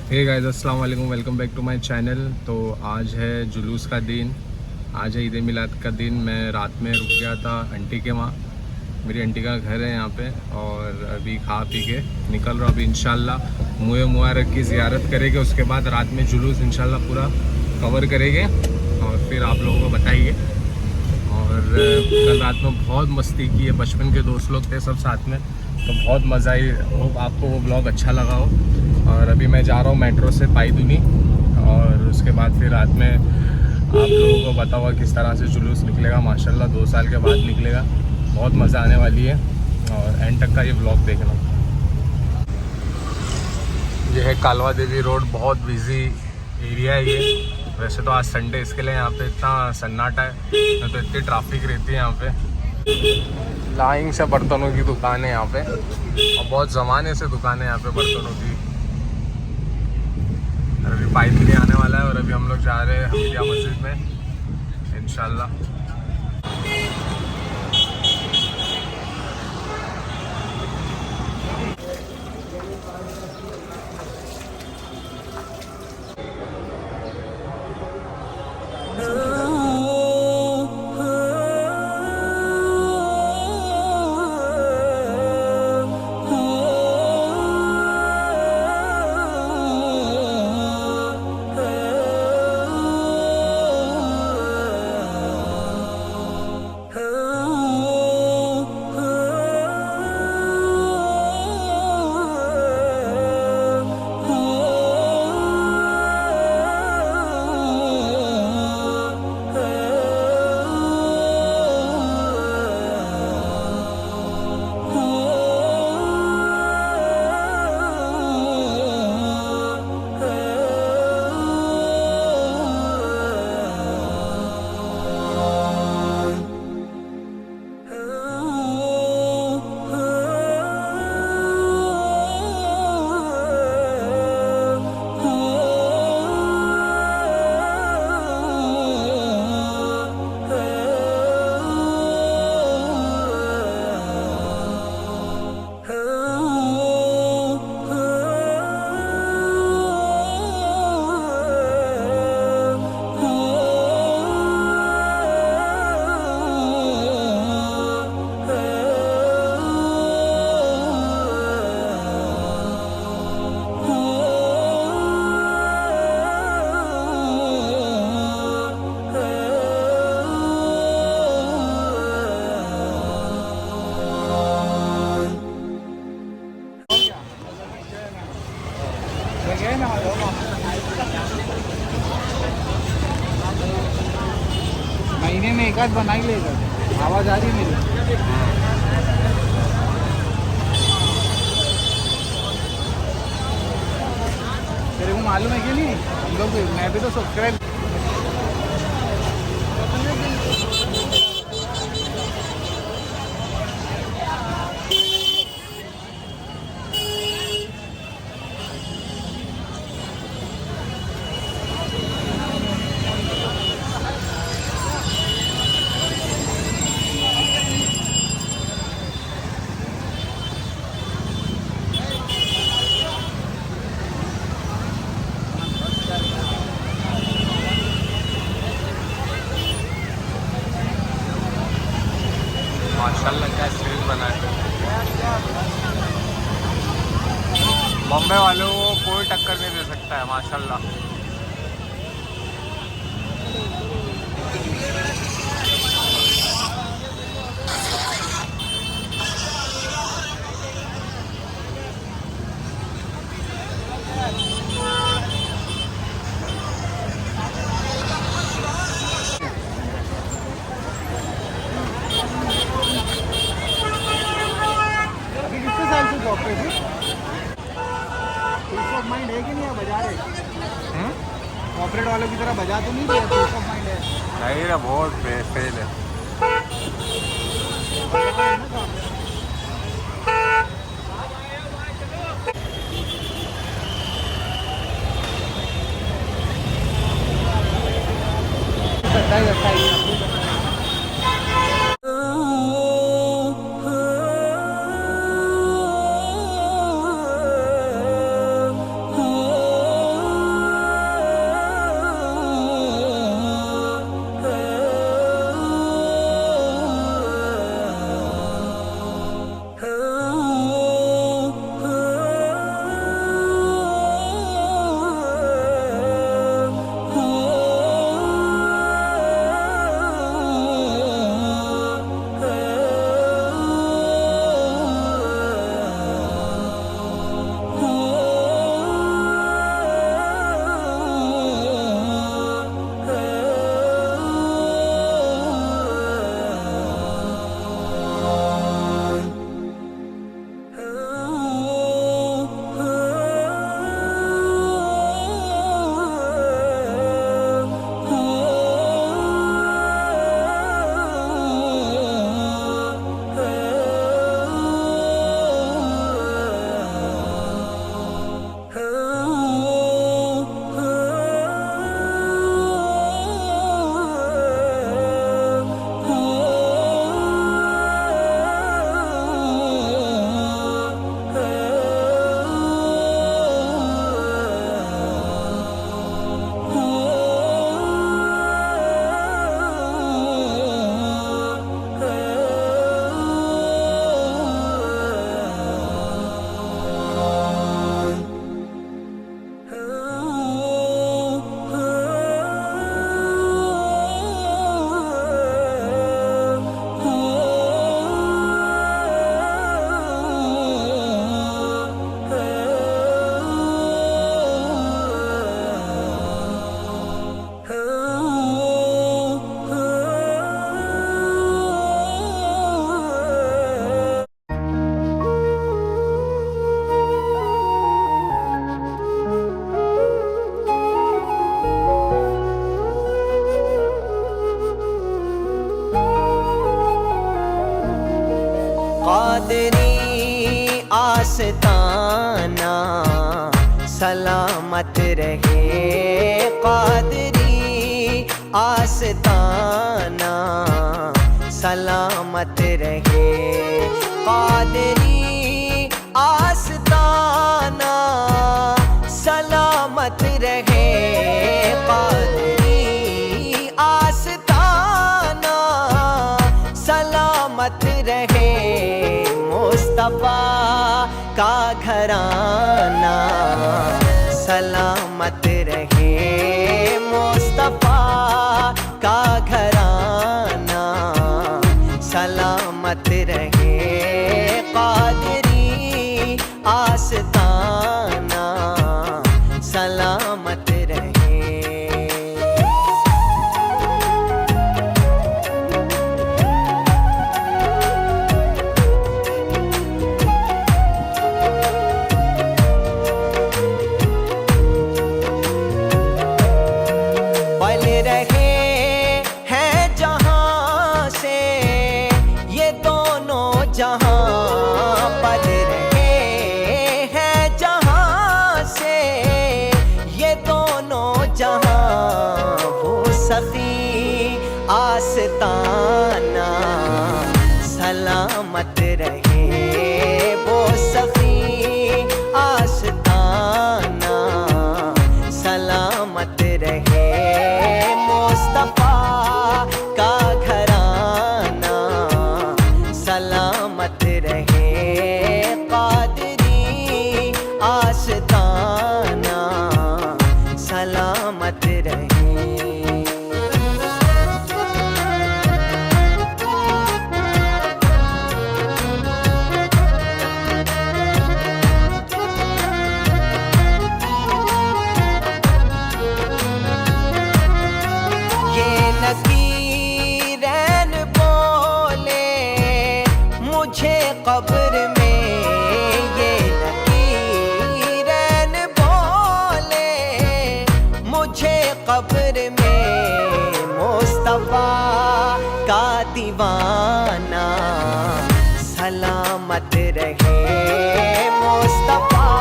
हे guys, अस्सलाम वालेकुम, welcome back to my channel. तो आज है जुलूस का दिन, आज है ईद मिलाद का दिन। मैं रात में रुक गया था आंटी के वहाँ, मेरी आंटी का घर है यहाँ पे। और अभी खा पी के निकल रहा हूँ। अभी इंशाल्लाह मुए मुबारक की ज़ियारत करेंगे, उसके बाद रात में जुलूस इंशाल्लाह पूरा कवर करेंगे और फिर आप लोगों को बताइए। और कल रात में बहुत मस्ती की है, बचपन के दोस्त लोग थे सब साथ में, तो बहुत मज़ा आई। होप आपको वो ब्लॉग अच्छा लगा हो। और अभी मैं जा रहा हूँ मेट्रो से पाईदुनी, और उसके बाद फिर रात में आप लोगों को पता हुआ किस तरह से जुलूस निकलेगा। माशाल्लाह 2 साल के बाद निकलेगा, बहुत मज़ा आने वाली है। और एंड तक का ये ब्लॉग देखना। ये है कालवा देवी रोड, बहुत बिजी एरिया है ये। वैसे तो आज संडे, इसके लिए यहाँ पे इतना सन्नाटा है, नहीं तो इतनी ट्रैफिक रहती है यहाँ पे। लाइन से बर्तनों की दुकान है यहाँ पे, और बहुत ज़माने से दुकान है यहाँ पे बर्तनों की। और अभी पाईदुनी आने वाला है, और अभी हम लोग जा रहे हैं हमीदिया मस्जिद में इंशाल्लाह। महीने में एक आध बना ही लेगा। आवाज़ आ रही है मेरी? तेरे को मालूम है कि नहीं, हम लोग मैं भी तो सब्सक्राइब। माशाल्लाह क्या स्टेज बना है। बॉम्बे वालों को कोई टक्कर नहीं दे सकता है माशाल्लाह। अभी कितने साल से जॉब पे थी? पीस ऑफ माइंड है कि नहीं? बजा रहे कॉर्पोरेट वालों की तरह बजा तो नहीं रहे? पीस ऑफ माइंड है? नहीं रे, बहुत फेल है। सत्ताईस अट्ठाईस सलामत रहे क़ादरी आस्ताना, सलामत रहे क़ादरी आस्ताना, सलामत रहे क़ादरी आस्ताना, सलामत रहे मुस्तफ़ा का घराना, सलामत रहे मुस्तफ़ा का घराना, सलामत रहे क़ादरी आस्ताना, सलामत रहे। पल रहे हैं जहाँ से ये दोनों जहाँ, पल रहे हैं जहाँ से ये दोनों जहाँ, वो सखी आस्ताना, सलामत रहे वो सखी आस्ताना, सलामत रहे मुस्तफ़ा का घराना, सलामत रहे क़ादरी आस्ताना, सलामत रहे। नकीरैन बोले मुझे कब्र में, ये नकीरैन बोले मुझे कब्र में, मुस्तफ़ा का दीवाना, सलामत रहे मुस्तफ़ा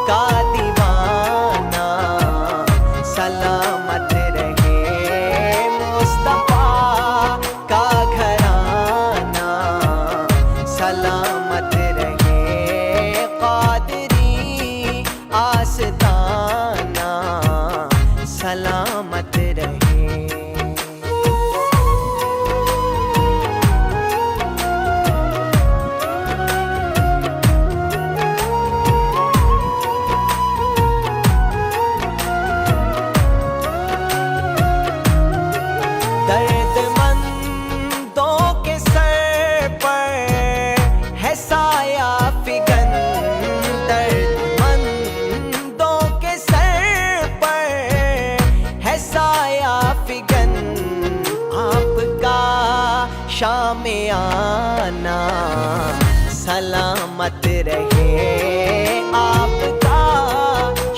का दीवाना, सलामत रहे मुस्तफ़ा का घराना, सलामत रहे क़ादरी आस्ताना, सलामत रहे। दर्दमंदों के सर पर है साया फिगन, दर्दमंदों के सर पर है साया फिगन, आपका शाम आना, सलामत रहे आपका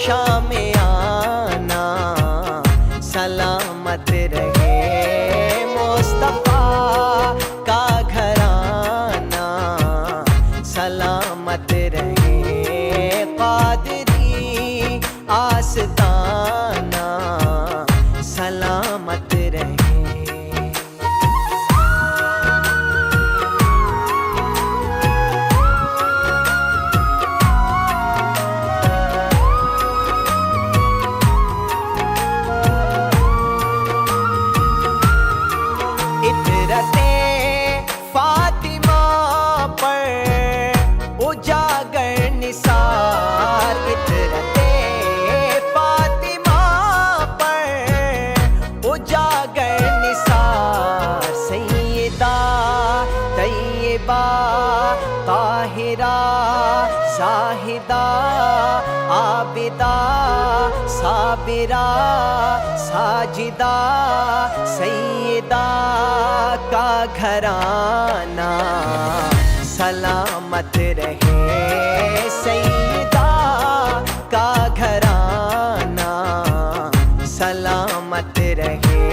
शाम आना, सलामत रहे मुस्तफ़ा का घराना, सलामत रहे क़ादरी आस्ताना, सलामत रहे। इतरते फातिमा पर उजागर निसार, इतरते फातिमा पर उजागर निसार, सैयदा तैयबा ताहिरा ज़ाहिदा आबिदा साबिरा साजिदा, सैयदा का घराना, सलामत रहे सैयदा का घराना, सलामत रहे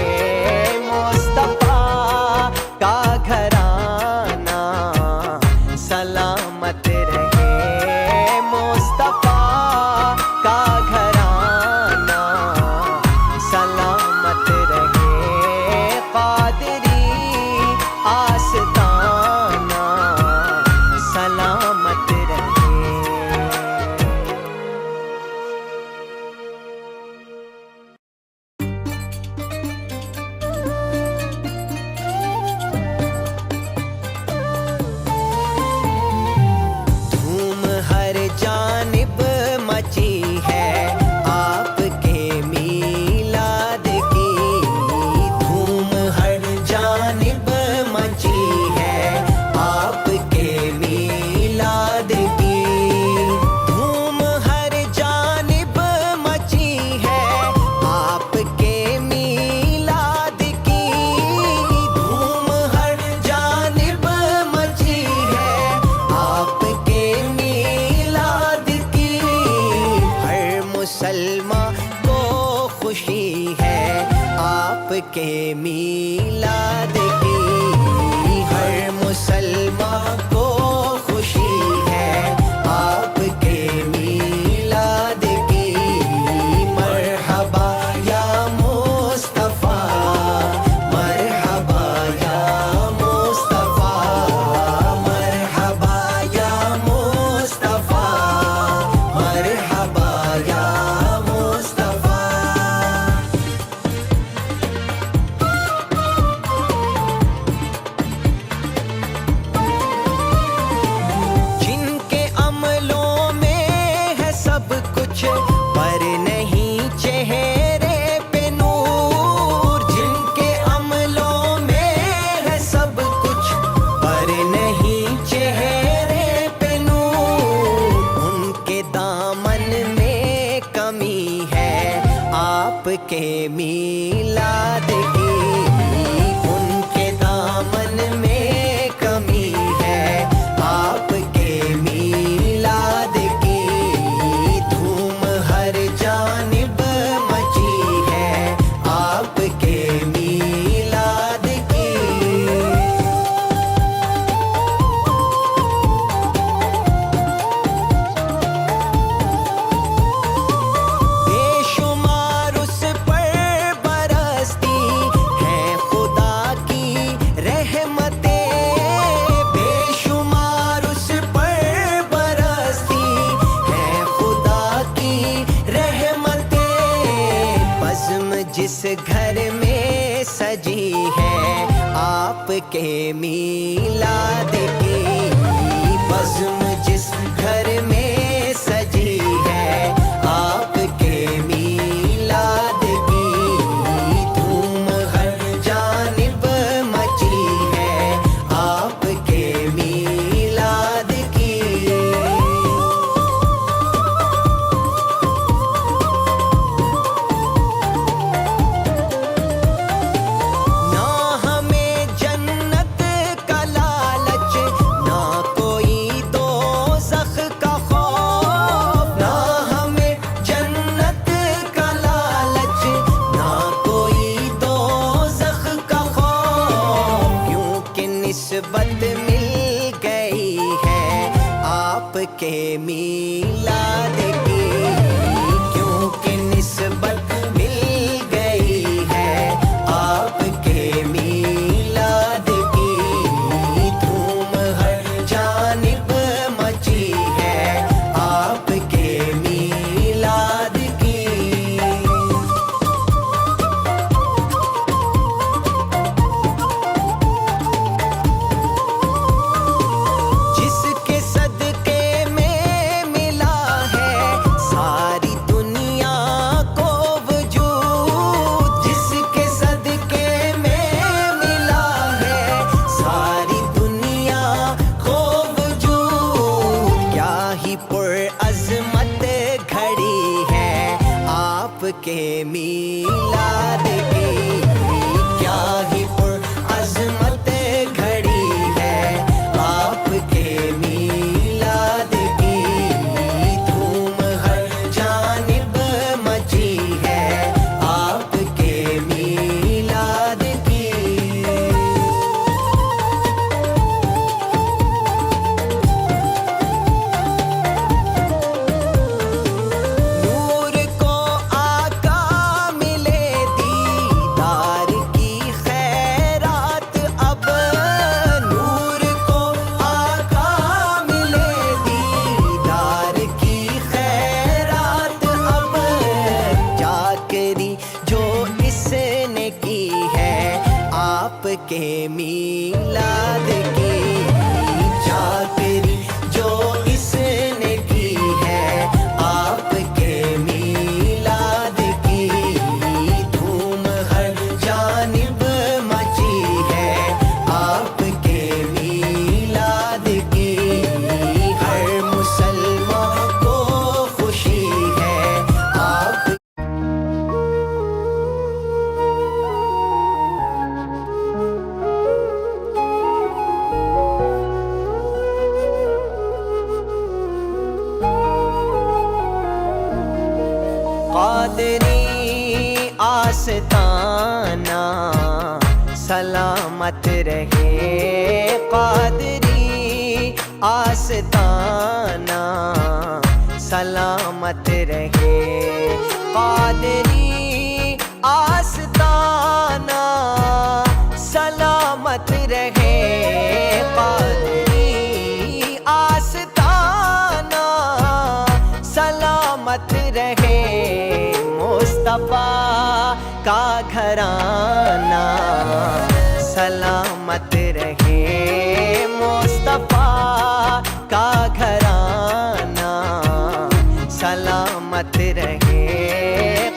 मुस्तफ़ा का घराना, सलामत रहे मुस्तफ़ा का मुसलमान को खुशी है आपके मीलाद की। हर मुसलमान को खुशी है आपके मीलाद की। मरहबा या मुस्तफा, मरहबा या मुस्तफा, मरहबा या मुस्तफा, मरहबा या मुस्तफा। जिनके अमलों में है सब कुछ पर नहीं चेहरे पे नूर। जिनके अमलों में है सब कुछ पर नहीं चेहरे पे नूर। उनके दामन में कमी है आपके मीलाद की। उनके दामन में कमी है आपके मीलाद की। धूम हर जानिब मची है आपके मीलाद की। बेशुमार उस पर बरसती है खुदा की रहमतें। बेशुमार उस पर बरसती है खुदा की रहमतें। बज़्म जिस घर में सजी है आपके मीलाद की। बज़्म जिस घर में सजी है आपके मीलाद की। धूम हर जानिब मची है आपके मीलाद की। ना हमें जन्नत का लालच, ना कोई दोज़ख का खौफ। ना हमें जन्नत का लालच, ना कोई दोज़ख का खौफ। क्योंकि निस्बत मिल गई है आपके मीलाद की। क्योंकि निस्बत मिल गई है आपके मीलाद की। धूम हर जानिब मची है आपके मीलाद की। जिसके सदके में मिला है सारी दुनिया को वजूद। जिसके सदके में मिला है सारी दुनिया को वजूद। क्या ही पुरअज़मत घड़ी है आपके मीलाद की। क्या ही पुरअज़मत घड़ी है आपके मीलाद की। धूम हर जानिब मची है आपके मीलाद की। नूर को आका मिले दी कादरी आस्ताना सलामत रहे, कादरी आस्ताना सलामत रहे, कादरी आस्ताना सलामत रहे, कादरी आस्ताना सलामत रहे, मुस्तफा का घराना सलामत रहे, मुस्तफा का घराना सलामत रहे,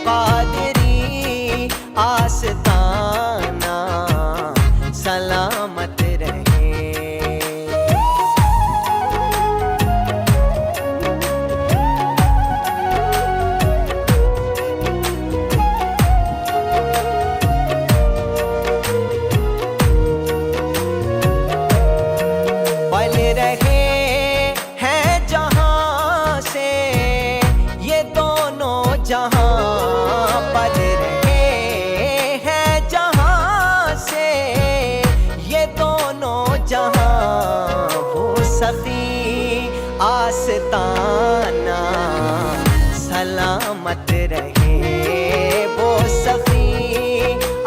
कादरी आस्ताना सलामत रहे। पल रहे हैं जहां से ये दोनों जहां, पल रहे हैं जहां से ये दोनों जहां, वो सखी आस्ताना सलामत रहे, वो सखी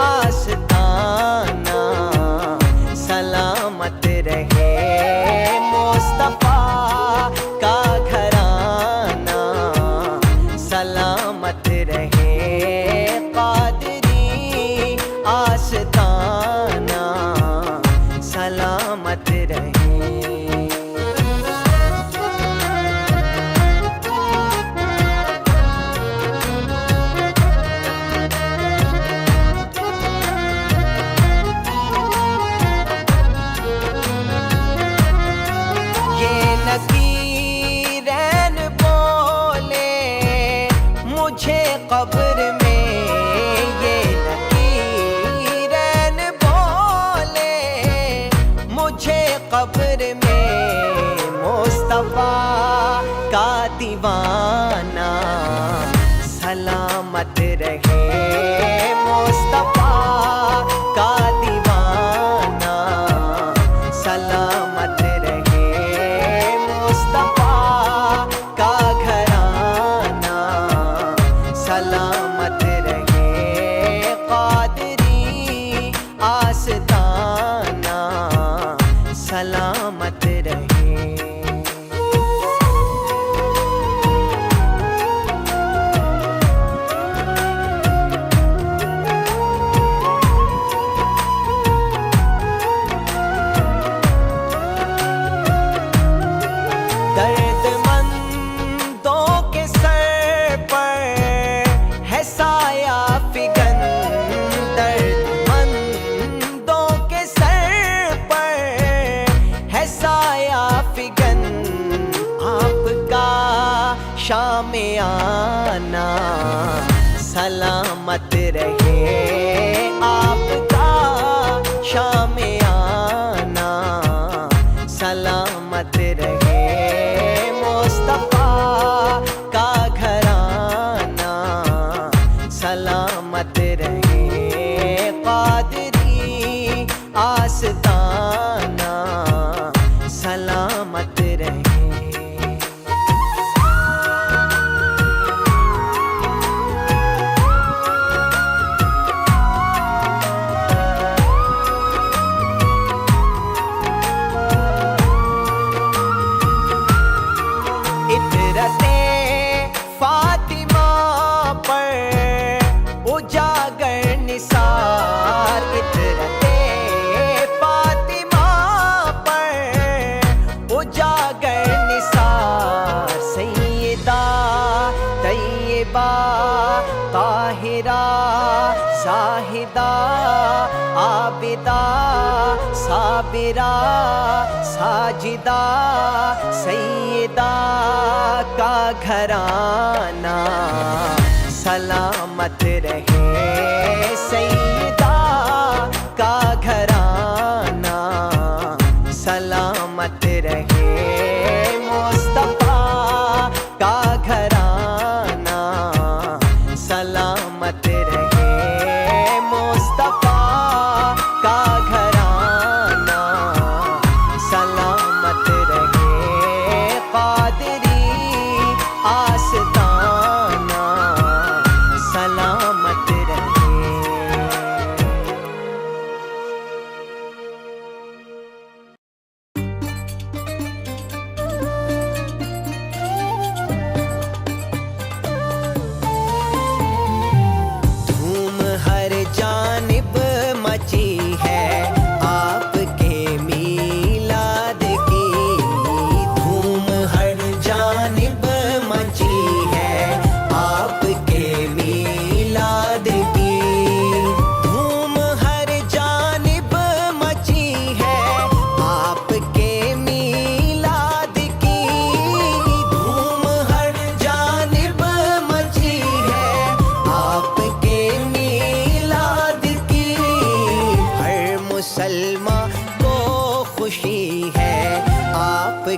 आस्ताना सलामत रहे, मुस्तफा का घराना सलामत रहे, कादरी आस्ताना सलामत रहे। नकीरैन बोले मुझे कब्र में, ये नकीरैन बोले मुझे कब्र में, मुस्तफा का दीवाना सलामत रहे, मुस्तफा का दीवाना सलामत रहे, मुस्तफा का घराना सलामत रहे, कादरी आस्ताना सलामत रहे। दर्दमंदों के सर पर है साया फिगन, दर्दमंदों के सर पर है साया फिगन, आपका शाम आना सलामत रहे, आपका शाम आना सलामत रहे, मुस्तफा का घराना सलामत रहे, कादरी आस्ताना सलामत रहे। इतरते फातिमा पर उजागर निसार, इतरते फातिमा पर उजागर निसार, सैयदा तैयबा ताहिरा शाहिदा आबिदा साबिरा साजिदा, सैयदा का घराना सलामत रहे, सैयदा का घराना सलामत रहे, मुस्तफा का घराना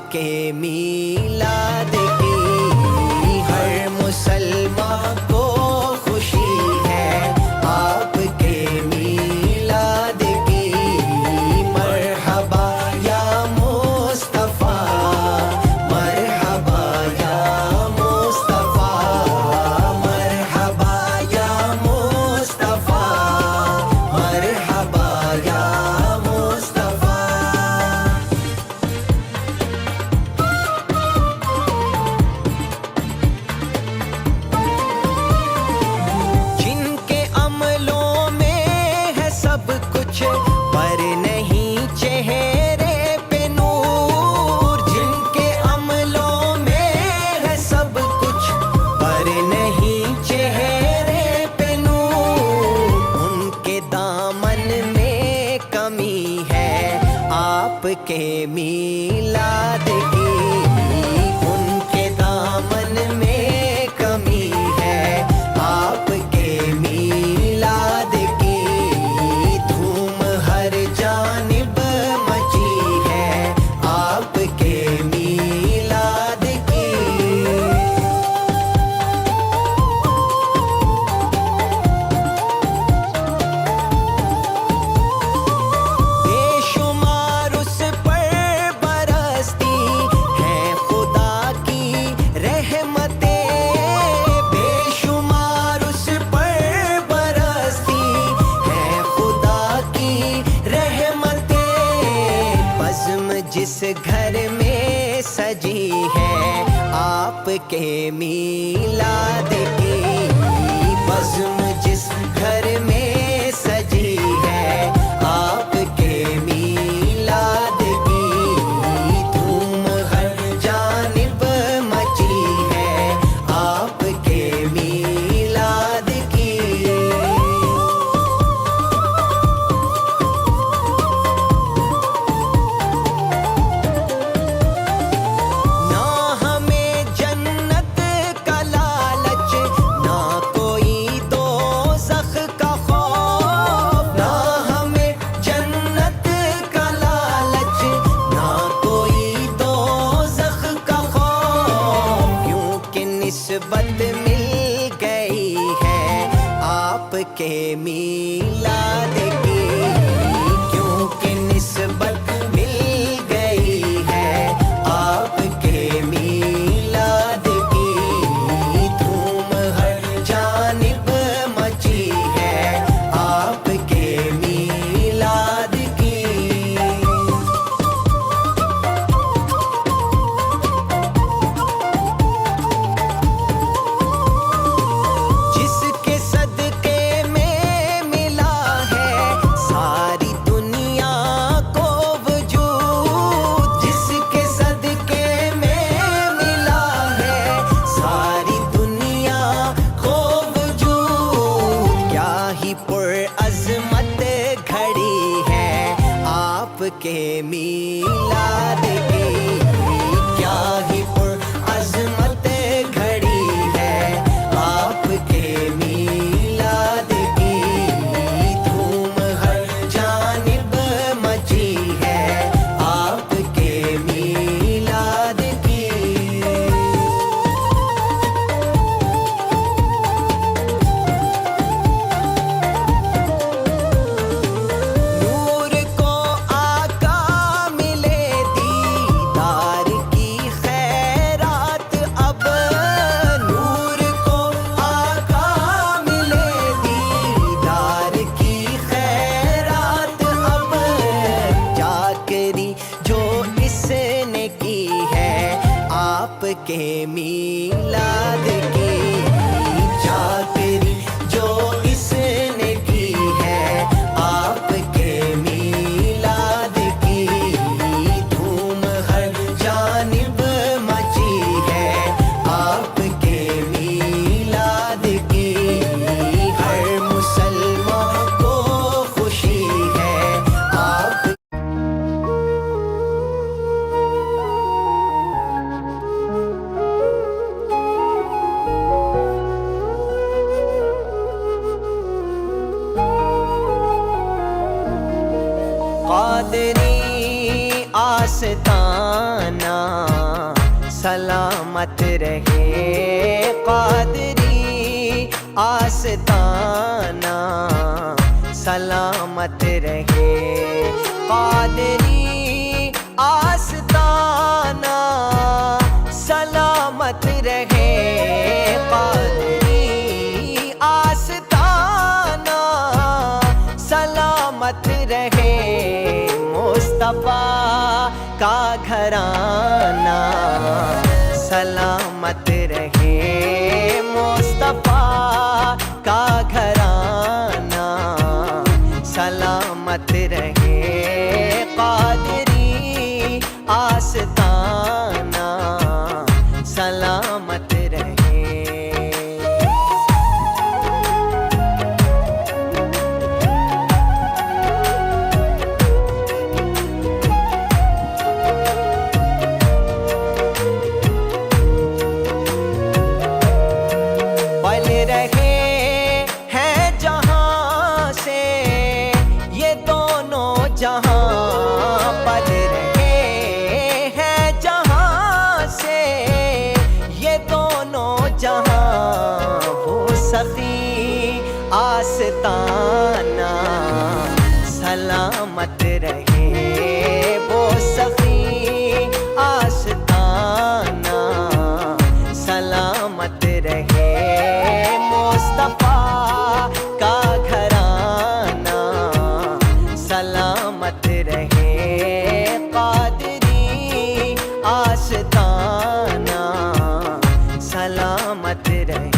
आपके मीलाद की हर मुसलमान को खुशी है, आपके मीलाद की। मरहबा या मुस्तफा, मरहबा या मुस्तफा, मरहबा या मुस्तफा, मरहबा या मुस्तफा। जिनके अमलों में है सब कुछ पर नहीं चेहरे पे नूर, जिनके अमलों में है सब कुछ पर नहीं चेहरे पे नूर, उनके दामन में कमी है आपके मीलाद की। उनके दामन में कमी है आपके मीलाद की। धूम हर जानिब मची है आपके मीलाद की। बेशुमार उस पर बरसती है खुदा की रहमतें, बेशुमार उस पर बरसती है खुदा की रहमतें। बज़्म जिस घर में सजी है आपके मीलाद की, बज़्म जिस घर में सजी है आपके मीलाद की। धूम हर जानिब मची है आपके मीलाद की। ना हमें जन्नत का लालच, ना कोई दोज़ख का खौफ, ना हमें जन्नत का लालच, ना कोई दोज़ख का खौफ। क्योंकि निस्बत मिल गई है आपके मीलाद की, क्योंकि निस्बत मिल गई है आपके मीलाद की। धूम हर जानिब मची है आपके मीलाद की। जिसके सदके में मिला है सारी दुनिया को वजूद, जिसके सदके में मिला है सारी दुनिया को वजूद। क्या ही पुरअज़मत घड़ी है आपके मीलाद की, क्या ही पुरअज़मत घड़ी है आपके मीलाद की। धूम हर जानिब मची है आपके मीलाद की। नूर को आका मिले दीदार की खैरात अब, नूर को आका मिले दीदार की खैरात अब। चाकरी जो इसने की है आपके मीलाद की, चाकरी जो इसने की है आपके मीलाद की। धूम हर जानिब मची है आपके मीलाद की। हर मुसलमान को खुशी है आप कादरी आस्ताना आस्ताना सलामत रहे कादरी आस्ताना सलामत रहे कादरी आस्ताना सलामत रहे मुस्तफा का घराना सलामत रहे मुस्तफा का घराना सलामत रहे कादरी आस्ताना सलामत रहे। पल रहे हैं जहां से ये दोनों जहां पल रहे हैं जहां से ये दोनों जहां वो सखी आस्ताना सलामत रहे वो सखी आस्ताना सलामत रहे मुस्तफा का घराना सलामत रहे कादरी आस्ताना सलामत रहे।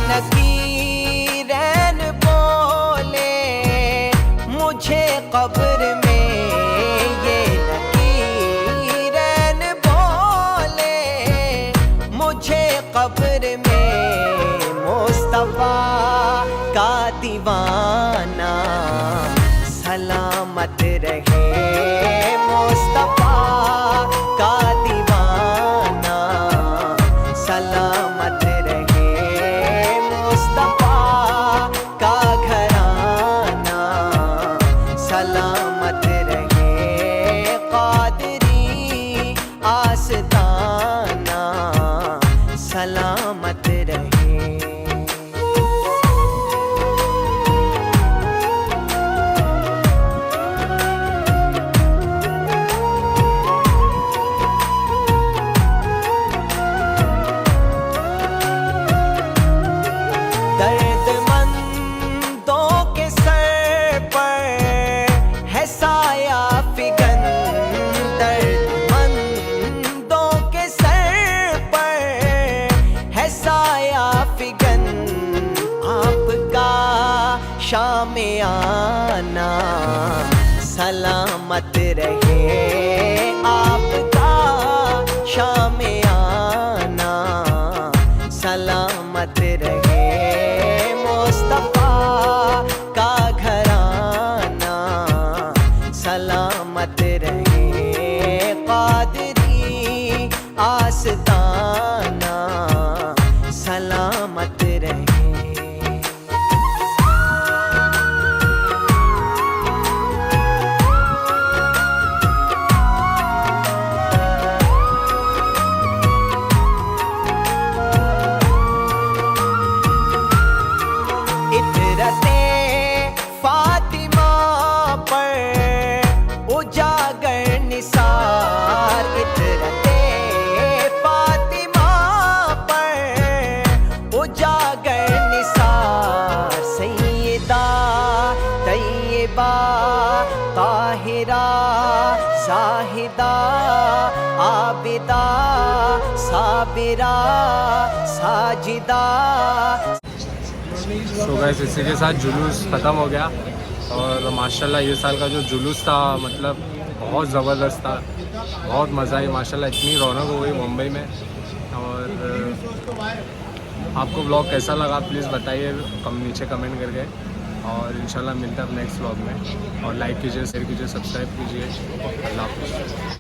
नकीरैन बोले मुझे कब्र में ये नकीरैन बोले मुझे कब्र में मुस्तफा का दीवाना सलामत रहे मुस्तफा का दीवाना सलामत रहे मुस्तफा का घराना सलामत रहे कादरी आस्ताना सलामत रहे। दर्दमंदों के सर पर है साया फिगन दर्दमंदों के सर पर है साया फिगन आपका शाम आना सलामत रहे आपका शाम आना सलामत रहे मुस्तफा का घराना सलामत रहे कादरी आस्ताना सलामत रहे। इतरते फातिमा पर उजागर निसार इतरते फातिमा पर उजागर निसार सैयदा तैयबा ताहिरा जाहिदा आबिदा साबिरा साजिदा। तो गाइस इसी के साथ जुलूस ख़त्म हो गया और माशाल्लाह ये साल का जो जुलूस था मतलब बहुत ज़बरदस्त था, बहुत मज़ा आई माशाल्लाह। इतनी रौनक हो गई मुंबई में। और आपको ब्लॉग कैसा लगा प्लीज़ बताइए नीचे कमेंट करके। और इंशाल्लाह मिलता है नेक्स्ट व्लॉग में। और लाइक कीजिए, शेयर कीजिए, सब्सक्राइब कीजिए। अल्लाह हाफ़िज़।